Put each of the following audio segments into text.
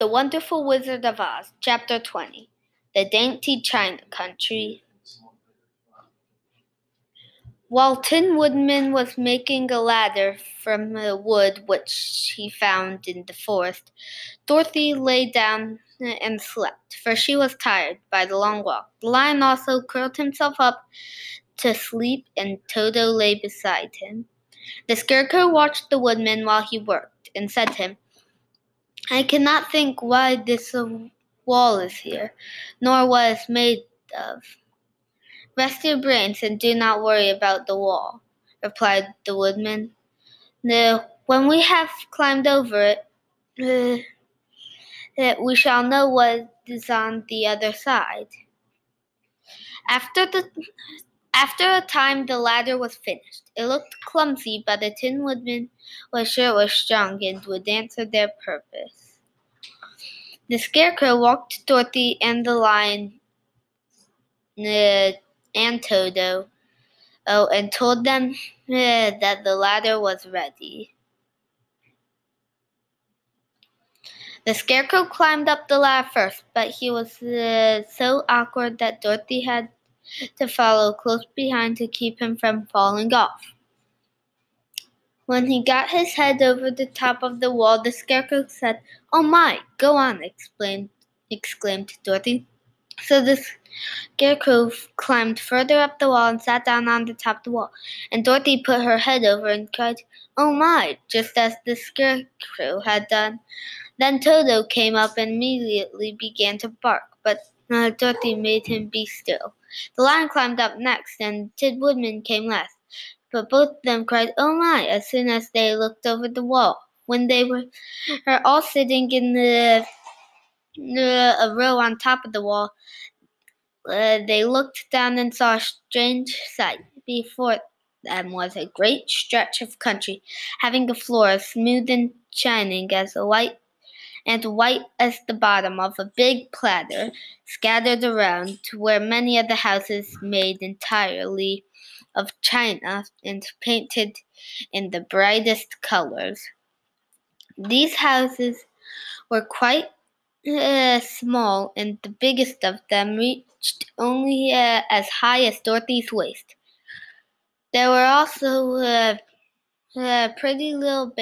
The Wonderful Wizard of Oz, Chapter 20. The Dainty China Country. While Tin Woodman was making a ladder from the wood which he found in the forest, Dorothy lay down and slept, for she was tired by the long walk. The Lion also curled himself up to sleep, and Toto lay beside him. The Scarecrow watched the Woodman while he worked, and said to him, "I cannot think why this wall is here, nor what it's made of." "Rest your brains and do not worry about the wall," replied the Woodman. "When we have climbed over it, we shall know what is on the other side." After a time the ladder was finished. It looked clumsy, but the Tin Woodman was sure it was strong and would answer their purpose. The Scarecrow walked Dorothy and the Lion and Toto and told them that the ladder was ready. The Scarecrow climbed up the ladder first, but he was so awkward that Dorothy had to follow close behind to keep him from falling off. When he got his head over the top of the wall, the Scarecrow said, "Oh my, go on," exclaimed Dorothy. So the Scarecrow climbed further up the wall and sat down on the top of the wall, and Dorothy put her head over and cried, "Oh my," just as the Scarecrow had done. Then Toto came up and immediately began to bark, but Dorothy made him be still. The Lion climbed up next, and Tin Woodman came last, but both of them cried, "Oh my," as soon as they looked over the wall. When they were all sitting in a row on top of the wall, they looked down and saw a strange sight. Before them was a great stretch of country, having a floor as smooth and shining as white as the bottom of a big platter, scattered around were many of the houses made entirely of china and painted in the brightest colors. These houses were quite small, and the biggest of them reached only as high as Dorothy's waist. There were also pretty little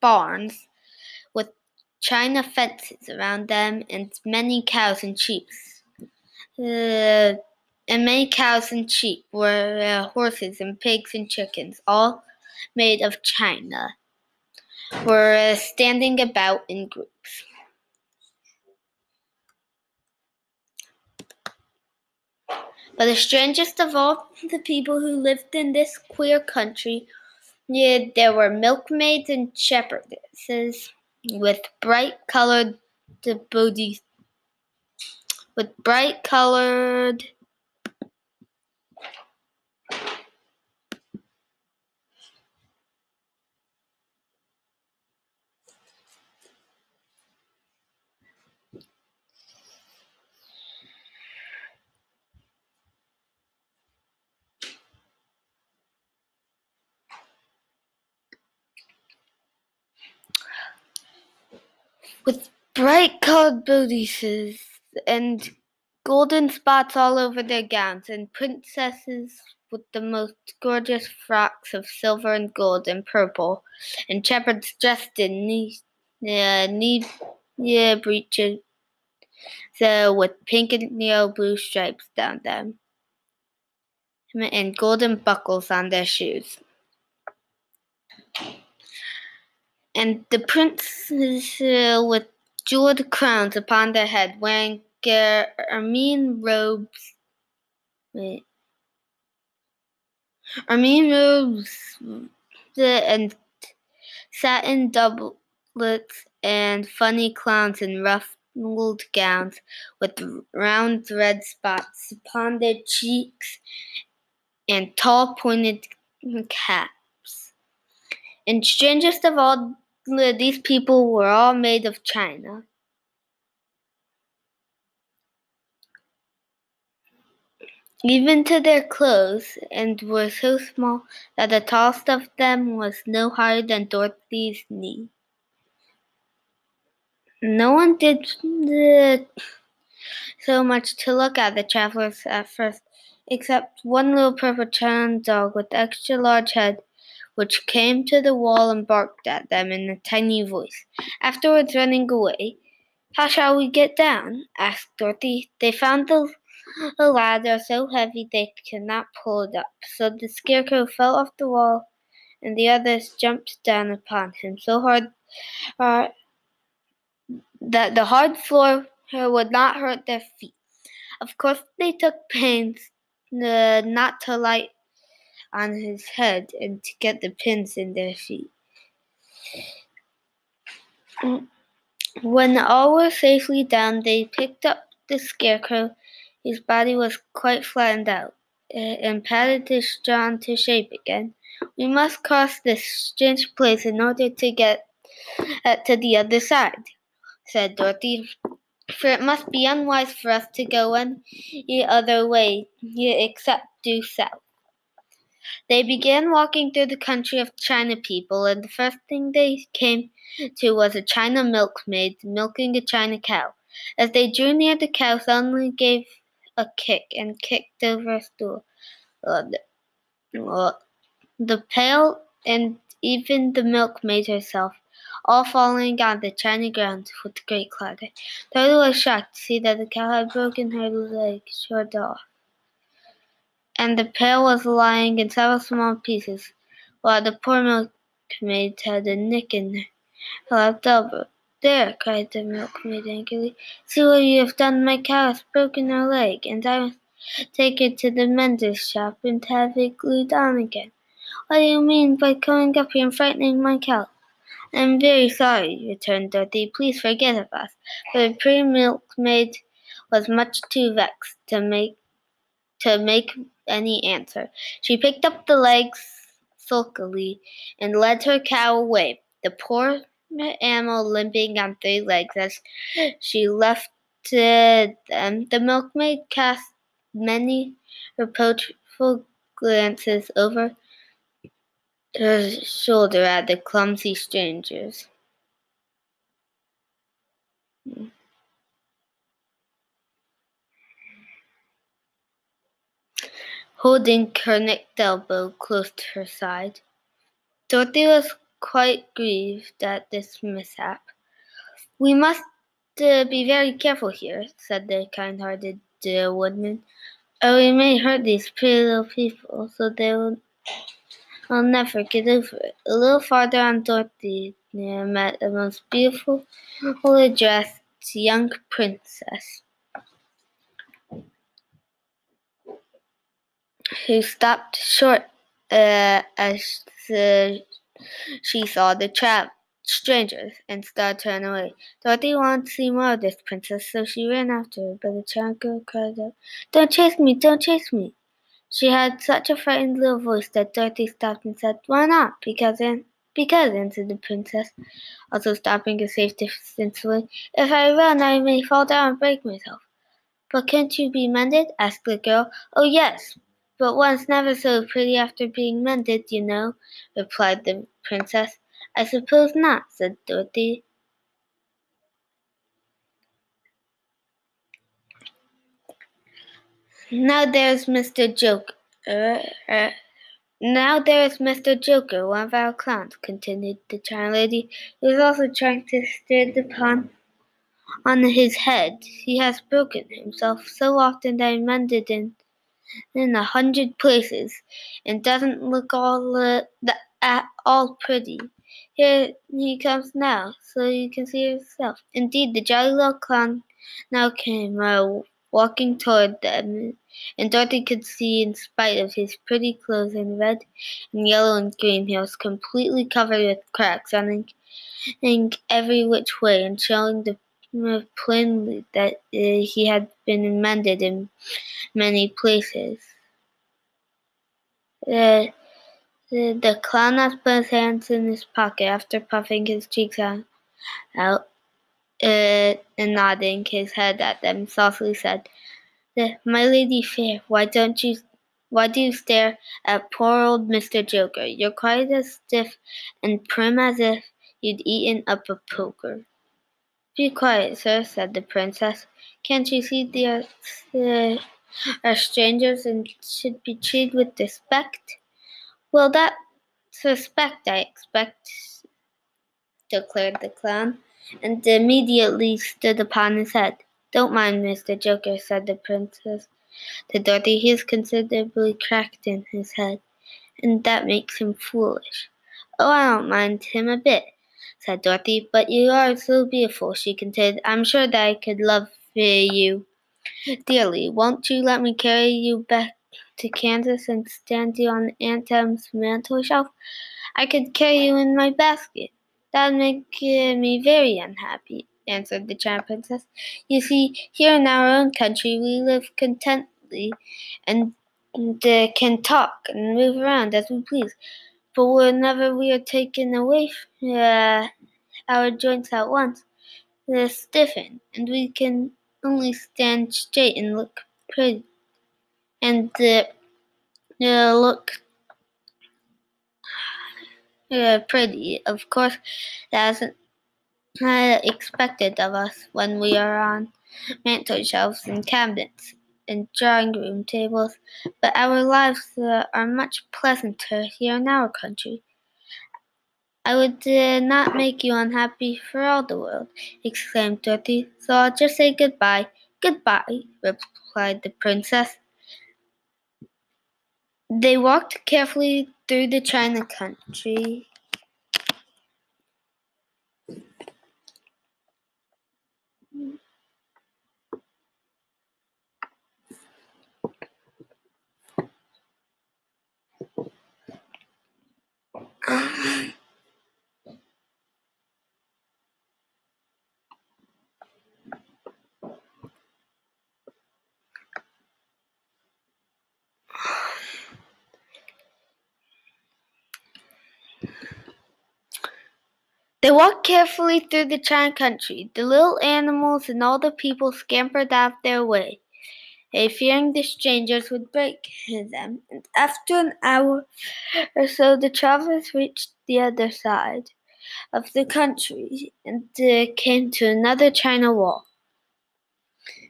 barns with china fences around them, and many cows and sheep. Were horses and pigs and chickens, all made of china, were standing about in groups. But the strangest of all the people who lived in this queer country, there were milkmaids and shepherdesses with bright-colored bodices. With bright-colored bodices and golden spots all over their gowns, and princesses with the most gorgeous frocks of silver and gold and purple, and shepherds dressed in knee breeches with pink and blue stripes down them, and golden buckles on their shoes. And the princes with jeweled crowns upon their head, wearing ermine robes and satin doublets, and funny clowns in ruffled gowns with round red spots upon their cheeks, and tall pointed caps. And strangest of all, these people were all made of china. Even to their clothes, and were so small that the tallest of them was no higher than Dorothy's knee. No one did so much to look at the travelers at first, except one little purple-tongued dog with extra large head, which came to the wall and barked at them in a tiny voice, afterwards running away. "How shall we get down?" asked Dorothy. They found the ladder so heavy they could not pull it up, so the Scarecrow fell off the wall, and the others jumped down upon him so hard uh, that the hard floor would not hurt their feet. Of course they took pains not to light on his head and to get the pins in their feet. When all were safely down, they picked up the Scarecrow, whose body was quite flattened out, and patted his jaw into shape again. "We must cross this strange place in order to get to the other side," said Dorothy, "for it must be unwise for us to go any other way except due south." They began walking through the country of China people, and the first thing they came to was a China milkmaid milking a China cow. As they drew near, the cow suddenly gave a kick and kicked over a stool. The pail and even the milkmaid herself, all falling on the China ground with a great clatter. Dorothy was shocked to see that the cow had broken her leg short off, and the pail was lying in several small pieces, while the poor milkmaid had a nick in her left elbow. "There!" cried the milkmaid angrily. "See what you have done! My cow has broken her leg, and I must take her to the mender's shop and have it glued on again." "What do you mean by coming up here and frightening my cow?" "I am very sorry," returned Dorothy. "Please forget us." But the pretty milkmaid was much too vexed to make any answer. She picked up the legs sulkily and led her cow away, the poor animal limping on three legs as she left them. The milkmaid cast many reproachful glances over her shoulder at the clumsy strangers. Holding her nicked elbow close to her side, Dorothy was quite grieved at this mishap. "We must be very careful here," said the kind-hearted woodman, "or we may hurt these pretty little people, so they will never get over it." A little farther on, Dorothy met a most beautiful, dressed young princess, who stopped short as she saw the strangers and started to run away. Dorothy wanted to see more of this princess, so she ran after her, but the child girl cried out, "Don't chase me! Don't chase me!" She had such a frightened little voice that Dorothy stopped and said, "Why not?" "Because," answered the princess, also stopping a safe distance away, "if I run, I may fall down and break myself." "But can't you be mended?" asked the girl. "Oh, yes, but one's never so pretty after being mended, you know," replied the princess. "I suppose not," said Dorothy. "Now there's Mr. Joker. Now there is Mr. Joker, one of our clowns," continued the China lady, "who is also trying to steer the pond on his head. He has broken himself so often that I mended in 100 places, and doesn't look at all pretty. Here he comes now, so you can see yourself." Indeed, the jolly little clown now came walking toward them, and Dorothy could see, in spite of his pretty clothes in red and yellow and green, he was completely covered with cracks, running every which way, and showing plainly that he had been mended in many places. The, the clown now put his hands in his pocket after puffing his cheeks out and nodding his head at them, softly said, "My lady fair, why do you stare at poor old Mr. Joker? You're quite as stiff and prim as if you'd eaten up a poker." Be quiet, sir, said the princess. Can't you see they are strangers and should be treated with respect? Well, that's respect, I expect, declared the clown, and immediately stood upon his head. Don't mind Mr. Joker, said the princess to Dorothy. He is considerably cracked in his head, and that makes him foolish. Oh, I don't mind him a bit, said Dorothy, but you are so beautiful, she continued. I'm sure that I could love you dearly. Won't you let me carry you back to Kansas and stand you on Aunt Em's mantel shelf? I could carry you in my basket. That'd make me very unhappy, answered the Giant Princess. You see, here in our own country we live contentedly and can talk and move around as we please. But whenever we are taken away our joints at once, they're stiffened, and we can only stand straight and look pretty. And look pretty. Of course, that's expected of us when we are on mantel shelves and cabinets and drawing room tables, but our lives are much pleasanter here in our country. I would not make you unhappy for all the world, exclaimed Dorothy, so I'll just say goodbye. Goodbye, replied the princess. They walked carefully through the China country. They walked carefully through the China country. The little animals and all the people scampered out of their way, fearing the strangers would break them. And after an hour or so, the travelers reached the other side of the country and came to another China wall.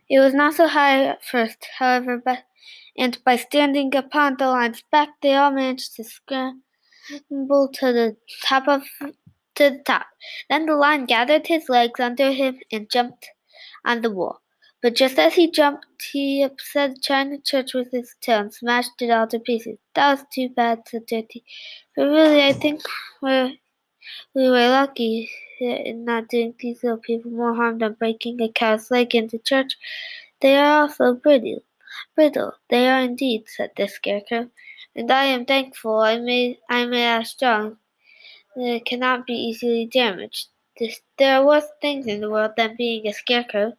It was not so high at first, however, and by standing upon the line's back, they all managed to scramble to the top. Then the lion gathered his legs under him and jumped on the wall. But just as he jumped, he upset the China church with his tail and smashed it all to pieces. That was too bad, said Dorothy. But really, I think we were lucky in not doing these little people more harm than breaking a cow's leg in the church. They are also brittle. They are indeed, said the Scarecrow, and I am thankful I am strong. Cannot be easily damaged. There are worse things in the world than being a scarecrow.